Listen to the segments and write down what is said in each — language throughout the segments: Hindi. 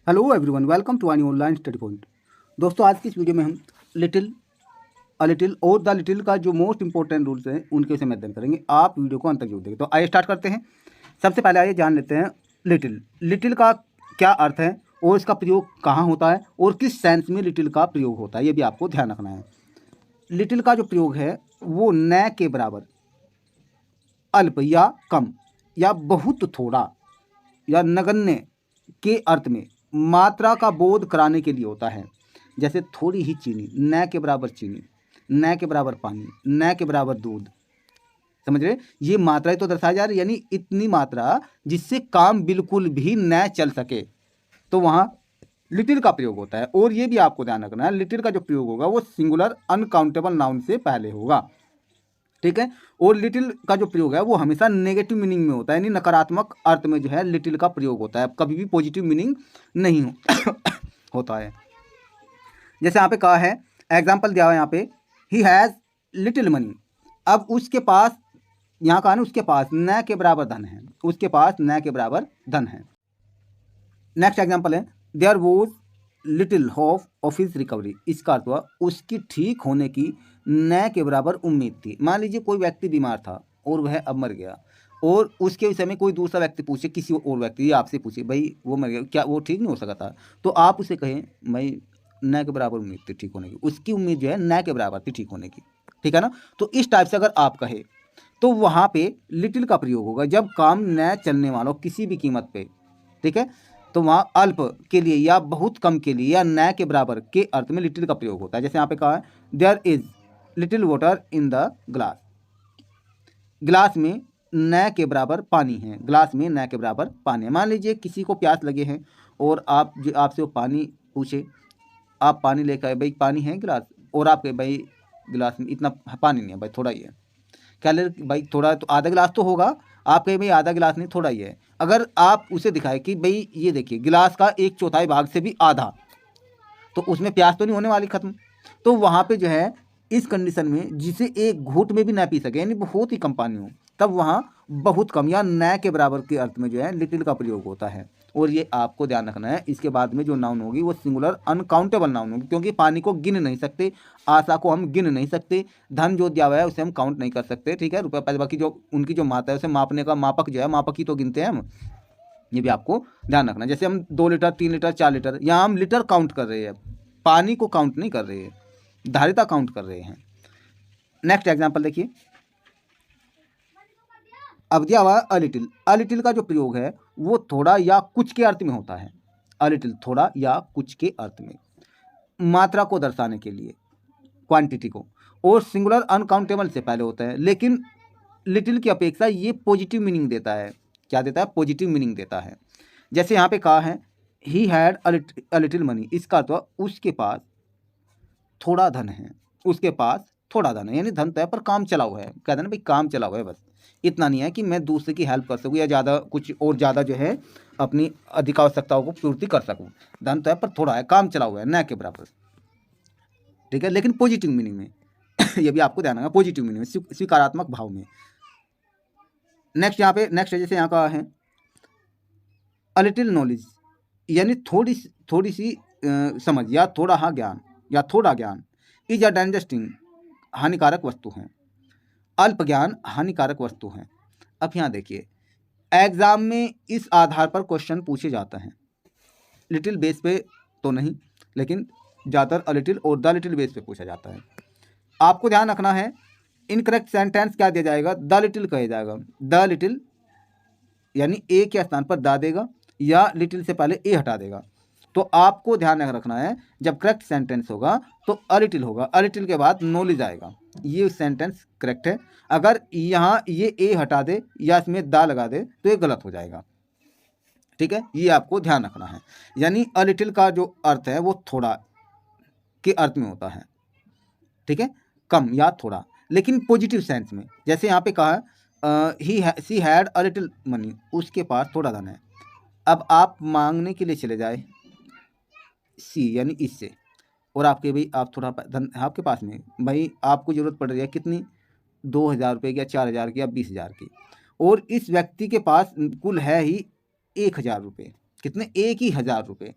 हेलो एवरीवन, वेलकम टू आनी ऑनलाइन स्टडी पॉइंट। दोस्तों, आज की इस वीडियो में हम लिटिल और द लिटिल का जो मोस्ट इंपॉर्टेंट रूल्स हैं उनके विषय में अध्ययन करेंगे। आप वीडियो को अंत तक जरूर देखें। तो आइए स्टार्ट करते हैं। सबसे पहले आइए जान लेते हैं लिटिल का क्या अर्थ है और इसका प्रयोग कहाँ होता है और किस सेंस में लिटिल का प्रयोग होता है, ये भी आपको ध्यान रखना है। लिटिल का जो प्रयोग है वो न के बराबर, अल्प या कम या बहुत थोड़ा या नगण्य के अर्थ में मात्रा का बोध कराने के लिए होता है। जैसे थोड़ी ही चीनी, न के बराबर चीनी, न के बराबर पानी, न के बराबर दूध। समझ रहे? ये मात्राएं तो दर्शाई जा रही, यानी इतनी मात्रा जिससे काम बिल्कुल भी न चल सके, तो वहाँ लिटिल का प्रयोग होता है। और ये भी आपको ध्यान रखना है, लिटिल का जो प्रयोग होगा वो सिंगुलर अनकाउंटेबल नाउन से पहले होगा। ठीक है। और लिटिल का जो प्रयोग है वो हमेशा नेगेटिव मीनिंग में होता है, यानी नकारात्मक अर्थ में जो है लिटिल का प्रयोग होता है, कभी भी पॉजिटिव मीनिंग नहीं होता है। जैसे यहाँ पे कहा है, एग्जाम्पल दिया हुआ है यहाँ पे, ही हैज़ लिटिल मनी। अब उसके पास, यहाँ कहा ना उसके पास न के बराबर धन है, उसके पास न के बराबर धन है। नेक्स्ट एग्जाम्पल है, there was little hope of his recovery. इसका अर्थ हुआ उसकी ठीक होने की न के बराबर उम्मीद थी। मान लीजिए कोई व्यक्ति बीमार था और वह अब मर गया, और उसके विषय में कोई दूसरा व्यक्ति पूछे, किसी और व्यक्ति आपसे पूछे, भाई वो मर गया, क्या वो ठीक नहीं हो सका था? तो आप उसे कहें भाई न के बराबर उम्मीद थी ठीक होने की, उसकी उम्मीद जो है न के बराबर थी ठीक होने की। ठीक है ना? तो इस टाइप से अगर आप कहे तो वहाँ पे लिटिल का प्रयोग होगा जब काम न चलने वाला हो किसी भी कीमत पे। ठीक है। तो वहाँ अल्प के लिए या बहुत कम के लिए या न के बराबर के अर्थ में लिटिल का प्रयोग होता है। जैसे यहाँ पे कहा है, there is little water in the glass. Glass में न के बराबर पानी है, ग्लास में न के बराबर पानी है। मान लीजिए किसी को प्यास लगे हैं और आपसे वो पानी पूछे, आप पानी लेकर आए, भाई पानी है गिलास, और आप कहे भाई गिलास में इतना पानी नहीं है, भाई थोड़ा ही है। क्या ले भाई थोड़ा, तो आधा गिलास तो होगा, आप कहें भाई आधा गिलास नहीं थोड़ा ही है। अगर आप उसे दिखाए कि भाई ये देखिए गिलास का 1/4 भाग से भी आधा, तो उसमें प्यास तो नहीं होने वाली खत्म। तो वहाँ पे जो है इस कंडीशन में जिसे एक घूंट में भी ना पी सके, यानी बहुत ही कम पानी हो, तब वहाँ बहुत कम या न के बराबर के अर्थ में जो है लिटिल का प्रयोग होता है। और ये आपको ध्यान रखना है, इसके बाद में जो नाउन होगी वो सिंगुलर अनकाउंटेबल नाउन होगी, क्योंकि पानी को गिन नहीं सकते, आशा को हम गिन नहीं सकते, धन जो दिया हुआ है उसे हम काउंट नहीं कर सकते। ठीक है, रुपये पैसे की जो उनकी जो मात्रा है उसे मापने का मापक जो है, मापक ही तो गिनते हैं हम। ये भी आपको ध्यान रखना। जैसे हम 2 लीटर 3 लीटर 4 लीटर, यहाँ हम लीटर काउंट कर रहे हैं, पानी को काउंट नहीं कर रहे हैं, धारिता काउंट कर रहे हैं। नेक्स्ट एग्जांपल देखिए, अब दिया हुआ अलिटिल। अलिटिल का जो प्रयोग है वो थोड़ा या कुछ के अर्थ में होता है। अलिटिल थोड़ा या कुछ के अर्थ में, मात्रा को दर्शाने के लिए, क्वांटिटी को, और सिंगुलर अनकाउंटेबल से पहले होता है। लेकिन लिटिल की अपेक्षा ये पॉजिटिव मीनिंग देता है। क्या देता है? पॉजिटिव मीनिंग देता है। जैसे यहाँ पे कहा है, he had a little money. इसका तो उसके पास थोड़ा धन है, उसके पास थोड़ा धन है, यानी धन तो है पर काम चला हुआ है। कहते हैं ना भाई काम चला हुआ है, बस इतना नहीं है कि मैं दूसरे की हेल्प कर सकूँ या ज़्यादा कुछ और ज़्यादा जो है अपनी अधिक आवश्यकताओं को पूर्ति कर सकूँ। धन तो है पर थोड़ा है, काम चला हुआ है, न के बराबर। ठीक है, लेकिन पॉजिटिव मीनिंग में ये भी आपको ध्यान रखना, पॉजिटिव मीनिंग में, स्वीकारात्मक भाव में। नेक्स्ट यहाँ पे, नेक्स्ट जैसे यहाँ का है, अ लिटिल नॉलेज, यानी थोड़ी सी समझ या थोड़ा हाँ ज्ञान या थोड़ा ज्ञान, इज अ डेंजस्टिंग, हानिकारक वस्तु है। अल्प ज्ञान हानिकारक वस्तु है। अब यहाँ देखिए, एग्जाम में इस आधार पर क्वेश्चन पूछे जाते हैं, लिटिल बेस पे तो नहीं, लेकिन ज़्यादातर अ लिटिल और द लिटिल बेस पे पूछा जाता है। आपको ध्यान रखना है, इनकरेक्ट सेंटेंस क्या दिया जाएगा? द लिटिल कहा जाएगा। द लिटिल यानी ए के स्थान पर दा देगा या लिटिल से पहले ए हटा देगा। तो आपको ध्यान रखना है, जब करेक्ट सेंटेंस होगा तो अ लिटिल होगा, अ लिटिल के बाद नॉलेज आएगा, ये सेंटेंस करेक्ट है। अगर यहाँ ये ए हटा दे या इसमें दा लगा दे तो ये गलत हो जाएगा। ठीक है, ये आपको ध्यान रखना है। यानी अ लिटिल का जो अर्थ है वो थोड़ा के अर्थ में होता है। ठीक है, कम या थोड़ा, लेकिन पॉजिटिव सेंस में। जैसे यहाँ पे कहा she had a little money, उसके पास थोड़ा धन है। अब आप मांगने के लिए चले जाए सी यानी इससे, और आपके भाई आप थोड़ा धन है आपके पास में, भाई आपको ज़रूरत पड़ रही है कितनी, 2,000 रुपये की या 4,000 की या 20,000 की, और इस व्यक्ति के पास कुल है ही 1,000 रुपये। कितने? 1,000 रुपये।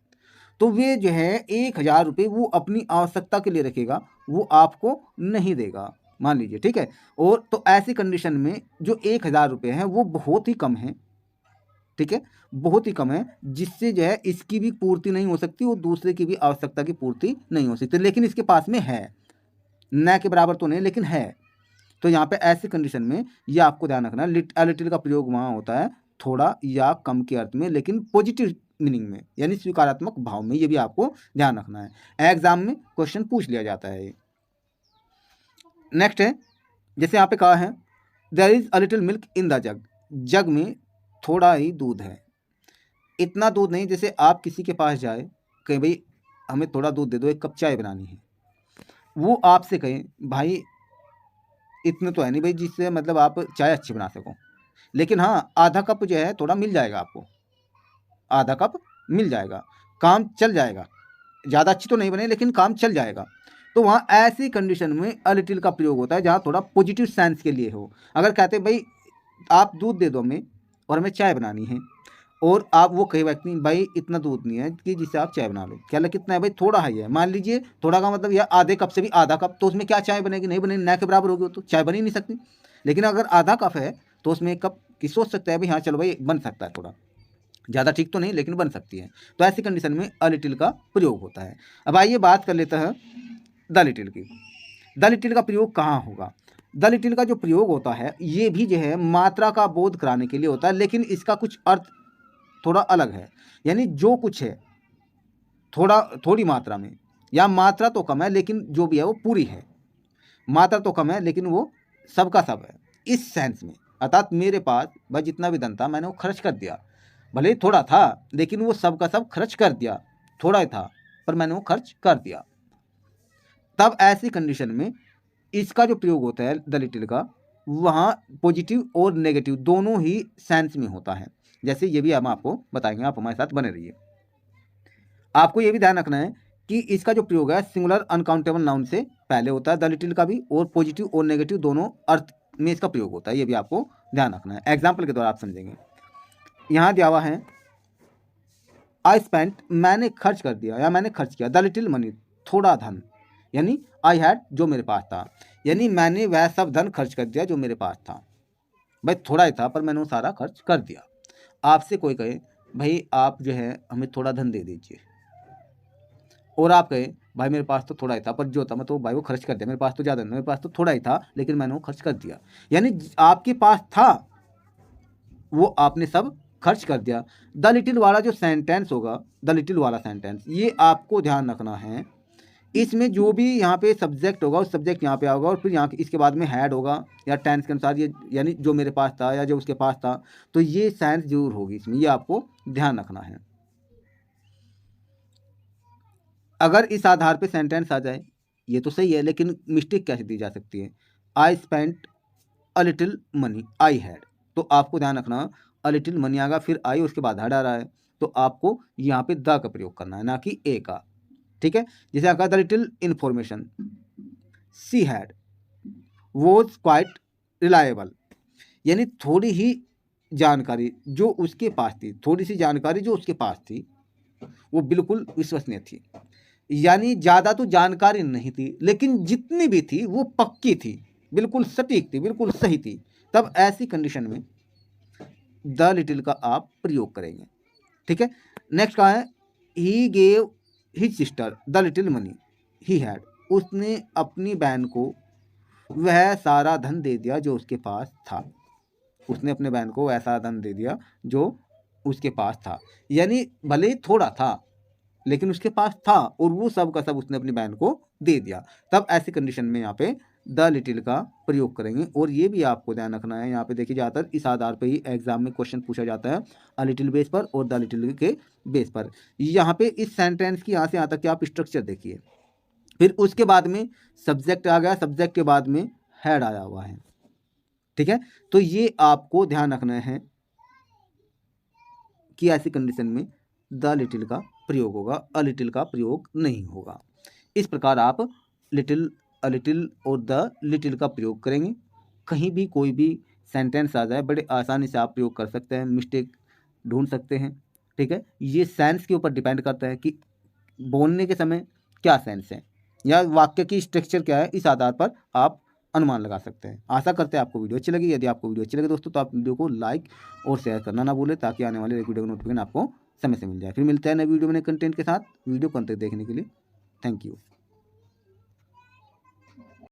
तो वे जो है 1,000 रुपये वो अपनी आवश्यकता के लिए रखेगा, वो आपको नहीं देगा, मान लीजिए, ठीक है। और तो ऐसी कंडीशन में जो 1,000 रुपये हैं वो बहुत ही कम है, ठीक है, बहुत ही कम है, जिससे जो है इसकी भी पूर्ति नहीं हो सकती और दूसरे की भी आवश्यकता की पूर्ति नहीं हो सकती, लेकिन इसके पास में है, न के बराबर तो नहीं लेकिन है। तो यहाँ पे ऐसी कंडीशन में ये आपको ध्यान रखना है, अ लिटिल का प्रयोग वहाँ होता है थोड़ा या कम के अर्थ में, लेकिन पॉजिटिव मीनिंग में, यानी स्वीकारात्मक भाव में, ये भी आपको ध्यान रखना है। एग्जाम में क्वेश्चन पूछ लिया जाता है। नेक्स्ट है, जैसे यहाँ पे कहा है there is a little milk in the jug, jug में थोड़ा ही दूध है, इतना दूध नहीं। जैसे आप किसी के पास जाए, कहें भाई हमें थोड़ा दूध दे दो, एक कप चाय बनानी है, वो आपसे कहें भाई इतने तो है नहीं भाई जिससे मतलब आप चाय अच्छी बना सको, लेकिन हाँ आधा कप जो है थोड़ा मिल जाएगा आपको, आधा कप मिल जाएगा, काम चल जाएगा, ज़्यादा अच्छी तो नहीं बने लेकिन काम चल जाएगा। तो वहाँ ऐसी कंडीशन में अ लिटिल का प्रयोग होता है जहाँ थोड़ा पॉजिटिव सेंस के लिए हो। अगर कहते हैं भाई आप दूध दे दो हमें और हमें चाय बनानी है, और आप वो कहे व्यक्ति भाई इतना दूध नहीं है कि जिससे आप चाय बना लो, क्या लगे कितना है भाई, थोड़ा ही है, मान लीजिए थोड़ा का मतलब यह आधे कप से भी आधा कप, तो उसमें क्या चाय बनेगी, नहीं बनेगी, न के बराबर होगी, तो चाय बन ही नहीं सकती। लेकिन अगर आधा कप है तो उसमें एक कप की सोच सकता है भाई हाँ चलो भाई बन सकता है, थोड़ा ज़्यादा ठीक तो नहीं लेकिन बन सकती है। तो ऐसी कंडीशन में अ लिटिल का प्रयोग होता है। अब आइए बात कर लेते हैं द लिटिल की। द लिटिल का प्रयोग कहाँ होगा? द लिटिल का जो प्रयोग होता है ये भी जो है मात्रा का बोध कराने के लिए होता है, लेकिन इसका कुछ अर्थ थोड़ा अलग है। यानी जो कुछ है थोड़ी मात्रा में, या मात्रा तो कम है लेकिन जो भी है वो पूरी है, मात्रा तो कम है लेकिन वो सबका सब है, इस सेंस में। अर्थात मेरे पास भाई जितना भी धन था मैंने वो खर्च कर दिया, भले ही थोड़ा था लेकिन वो सबका सब खर्च कर दिया, थोड़ा ही था पर मैंने वो खर्च कर दिया। तब ऐसी कंडीशन में इसका जो प्रयोग होता है द लिटिल का, वहाँ पॉजिटिव और नेगेटिव दोनों ही सेंस में होता है। जैसे ये भी हम आपको बताएंगे, आप हमारे साथ बने रहिए। आपको ये भी ध्यान रखना है कि इसका जो प्रयोग है सिंगुलर अनकाउंटेबल नाउन से पहले होता है द लिटिल का भी, और पॉजिटिव और नेगेटिव दोनों अर्थ में इसका प्रयोग होता है, ये भी आपको ध्यान रखना है। एग्जाम्पल के द्वारा आप समझेंगे। यहाँ दिया हुआ है आई स्पेंट, मैंने खर्च कर दिया या मैंने खर्च किया, द लिटिल मनी, थोड़ा धन, यानी आई हैड, जो मेरे पास था, यानी मैंने वह सब धन खर्च कर दिया जो मेरे पास था। भाई थोड़ा ही था पर मैंने वो सारा खर्च कर दिया। आपसे कोई कहे भाई आप जो है हमें थोड़ा धन दे दीजिए, और आप कहें भाई मेरे पास तो थोड़ा ही था पर जो था मैं तो भाई वो खर्च कर दिया, मेरे पास तो ज़्यादा नहीं, मेरे पास तो थोड़ा ही था लेकिन मैंने वो खर्च कर दिया, यानी आपके पास था वो आपने सब खर्च कर दिया। द लिटिल वाला जो सेंटेंस होगा, द लिटिल वाला सेंटेंस, ये आपको ध्यान रखना है, इसमें जो भी यहाँ पे सब्जेक्ट होगा उस सब्जेक्ट यहाँ पे होगा, और फिर यहाँ इसके बाद में हैड होगा या टेंस के अनुसार, ये यानी जो मेरे पास था या जो उसके पास था, तो ये सेंस जरूर होगी इसमें, ये आपको ध्यान रखना है। अगर इस आधार पे सेंटेंस आ जाए ये तो सही है, लेकिन मिस्टेक कैसे दी जा सकती है? I spent a little money I had, तो आपको ध्यान रखना अ लिटिल मनी आएगा, फिर आई उसके बाद हैड आ रहा है, तो आपको यहाँ पे द का प्रयोग करना है, ना कि ए का, ठीक है। जैसे आपका the little information she had was quite reliable, यानी थोड़ी ही जानकारी जो उसके पास थी, थोड़ी सी जानकारी जो उसके पास थी वो बिल्कुल विश्वसनीय थी, यानी ज़्यादा तो जानकारी नहीं थी लेकिन जितनी भी थी वो पक्की थी, बिल्कुल सटीक थी, बिल्कुल सही थी। तब ऐसी कंडीशन में द लिटिल का आप प्रयोग करेंगे, ठीक है। नेक्स्ट कहा है he gave his sister the little money he had, उसने अपनी बहन को वह सारा धन दे दिया जो उसके पास था, उसने अपने बहन को वह सारा धन दे दिया जो उसके पास था, यानी भले ही थोड़ा था लेकिन उसके पास था और वो सब का सब उसने अपनी बहन को दे दिया। तब ऐसी कंडीशन में यहाँ पे द लिटिल का प्रयोग करेंगे, और ये भी आपको ध्यान रखना है, यहाँ पे देखिए ज़्यादातर इस आधार पे ही एग्जाम में क्वेश्चन पूछा जाता है, अ लिटिल बेस पर और द लिटिल के बेस पर। यहाँ पे इस सेंटेंस की यहाँ से यहाँ तक के आप स्ट्रक्चर देखिए, फिर उसके बाद में सब्जेक्ट आ गया, सब्जेक्ट के बाद में हैड आया हुआ है, ठीक है। तो ये आपको ध्यान रखना है कि ऐसी कंडीशन में द लिटिल का प्रयोग होगा, अ लिटिल का प्रयोग नहीं होगा। इस प्रकार आप लिटिल, अ लिटिल और द लिटिल का प्रयोग करेंगे, कहीं भी कोई भी सेंटेंस आ जाए बड़े आसानी से आप प्रयोग कर सकते हैं, मिस्टेक ढूंढ सकते हैं, ठीक है। ये सेंस के ऊपर डिपेंड करता है कि बोलने के समय क्या सेंस है या वाक्य की स्ट्रक्चर क्या है, इस आधार पर आप अनुमान लगा सकते हैं। आशा करते हैं आपको वीडियो अच्छी लगी। यदि आपको वीडियो अच्छी लगे दोस्तों तो आप वीडियो को लाइक और शेयर करना ना भूलें, ताकि आने वाले वीडियो का नोटिफिकेशन आपको समय से मिल जाए। फिर मिलते हैं नए वीडियो में नए कंटेंट के साथ। वीडियो को अंत तक देखने के लिए थैंक यू।